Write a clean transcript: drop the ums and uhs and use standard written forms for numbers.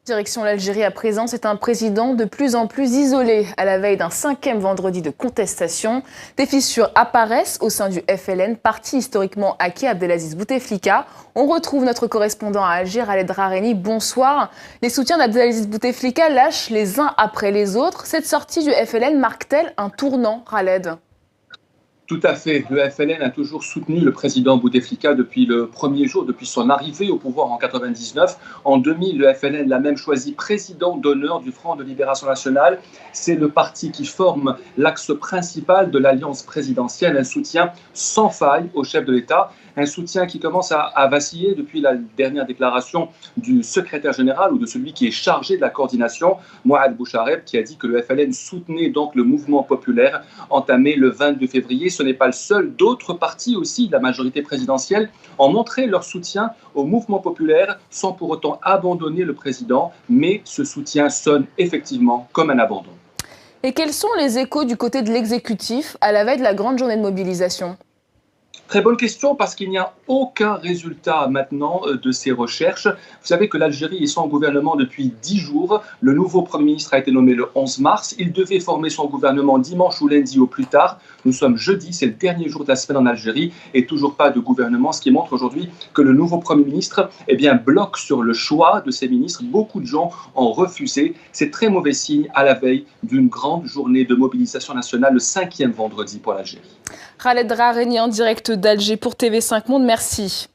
Direction l'Algérie à présent, c'est un président de plus en plus isolé. À la veille d'un 5e vendredi de contestation, des fissures apparaissent au sein du FLN, parti historiquement acquis Abdelaziz Bouteflika. On retrouve notre correspondant à Alger, Khaled Drareni. Bonsoir. Les soutiens d'Abdelaziz Bouteflika lâchent les uns après les autres. Cette sortie du FLN marque-t-elle un tournant, Khaled ? Tout à fait. Le FLN a toujours soutenu le président Bouteflika depuis le premier jour, depuis son arrivée au pouvoir en 1999. En 2000, le FLN l'a même choisi président d'honneur du Front de Libération Nationale. C'est le parti qui forme l'axe principal de l'alliance présidentielle, un soutien sans faille au chef de l'État, un soutien qui commence à vaciller depuis la dernière déclaration du secrétaire général ou de celui qui est chargé de la coordination, Mouad Bouchareb, qui a dit que le FLN soutenait donc le mouvement populaire entamé le 22 février. Ce n'est pas le seul. D'autres partis aussi de la majorité présidentielle ont montré leur soutien au mouvement populaire sans pour autant abandonner le président. Mais ce soutien sonne effectivement comme un abandon. Et quels sont les échos du côté de l'exécutif à la veille de la grande journée de mobilisation ? Très bonne question, parce qu'il n'y a aucun résultat maintenant de ces recherches. Vous savez que l'Algérie est sans gouvernement depuis 10 jours. Le nouveau Premier ministre a été nommé le 11 mars. Il devait former son gouvernement dimanche ou lundi au plus tard. Nous sommes jeudi, c'est le dernier jour de la semaine en Algérie et toujours pas de gouvernement, ce qui montre aujourd'hui que le nouveau Premier ministre bloque sur le choix de ses ministres. Beaucoup de gens ont refusé. C'est très mauvais signe à la veille d'une grande journée de mobilisation nationale, le 5e vendredi pour l'Algérie. Khaled Drareni en direct d'Alger pour TV5 Monde, merci.